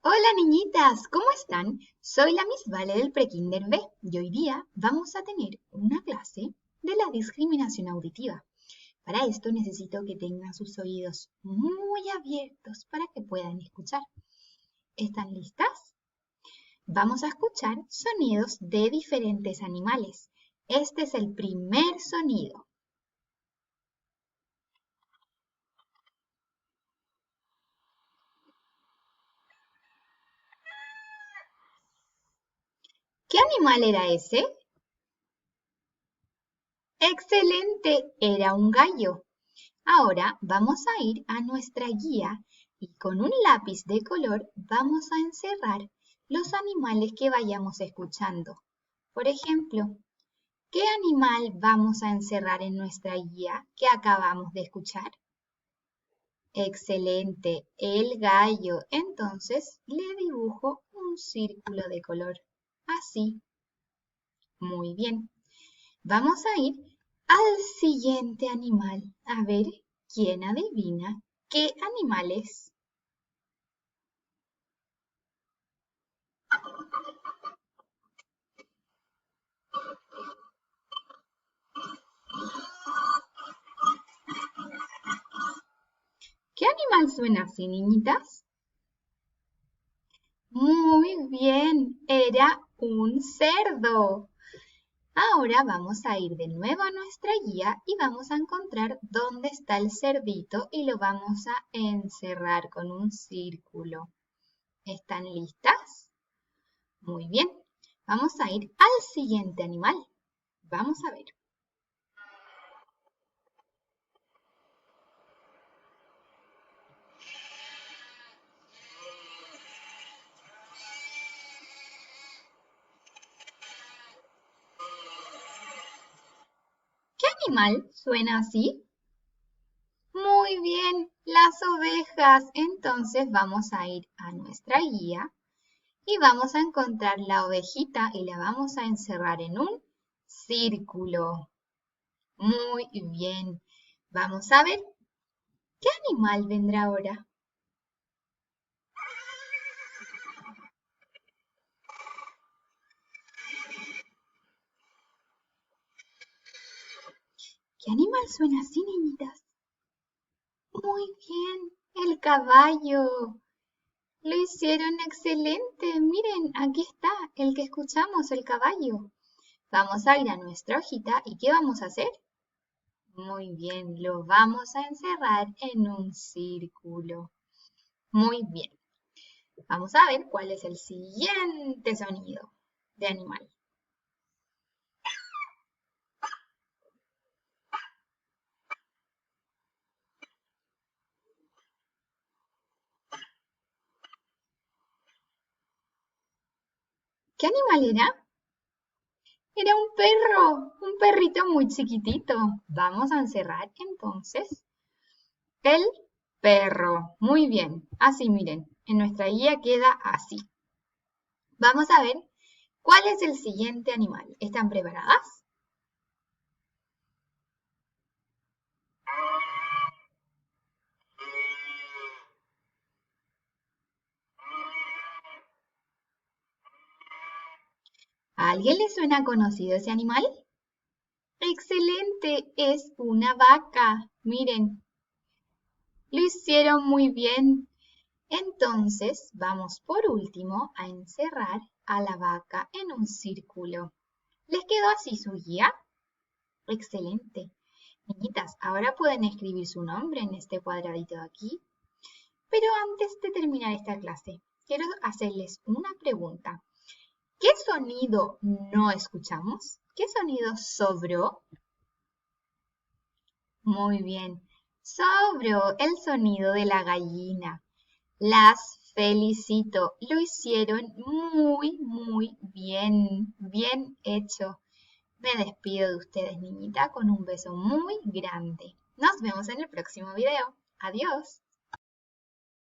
Hola niñitas, ¿cómo están? Soy la Miss Vale del Prekinder B y hoy día vamos a tener una clase de la discriminación auditiva. Para esto necesito que tengan sus oídos muy abiertos para que puedan escuchar. ¿Están listas? Vamos a escuchar sonidos de diferentes animales. Este es el primer sonido. ¿Qué animal era ese? ¡Excelente! Era un gallo. Ahora vamos a ir a nuestra guía y con un lápiz de color vamos a encerrar los animales que vayamos escuchando. Por ejemplo, ¿qué animal vamos a encerrar en nuestra guía que acabamos de escuchar? Excelente, el gallo. Entonces le dibujo un círculo de color. Así. Muy bien. Vamos a ir al siguiente animal. A ver, ¿quién adivina qué animal es? ¿Qué animal suena así, niñitas? Muy bien, era un cerdo. Ahora vamos a ir de nuevo a nuestra guía y vamos a encontrar dónde está el cerdito y lo vamos a encerrar con un círculo. ¿Están listas? Muy bien, vamos a ir al siguiente animal. Vamos a ver. ¿Qué animal suena así? Muy bien, las ovejas. Entonces vamos a ir a nuestra guía y vamos a encontrar la ovejita y la vamos a encerrar en un círculo. Muy bien. Vamos a ver qué animal vendrá ahora. ¿Qué animal suena así, niñitas? Muy bien, el caballo. Lo hicieron excelente. Miren, aquí está el que escuchamos, el caballo. Vamos a ir a nuestra hojita y ¿qué vamos a hacer? Muy bien, lo vamos a encerrar en un círculo. Muy bien. Vamos a ver cuál es el siguiente sonido de animal. ¿Qué animal era? Era un perrito muy chiquitito. Vamos a encerrar entonces el perro. Muy bien, así miren, en nuestra guía queda así. Vamos a ver cuál es el siguiente animal. ¿Están preparadas? ¿A alguien le suena conocido ese animal? Excelente, es una vaca. Miren, lo hicieron muy bien. Entonces, vamos por último a encerrar a la vaca en un círculo. ¿Les quedó así su guía? Excelente. Niñitas, ahora pueden escribir su nombre en este cuadradito de aquí. Pero antes de terminar esta clase, quiero hacerles una pregunta. ¿Qué sonido no escuchamos? ¿Qué sonido sobró? Muy bien. Sobró el sonido de la gallina. Las felicito. Lo hicieron muy bien. Bien hecho. Me despido de ustedes, niñita, con un beso muy grande. Nos vemos en el próximo video. Adiós.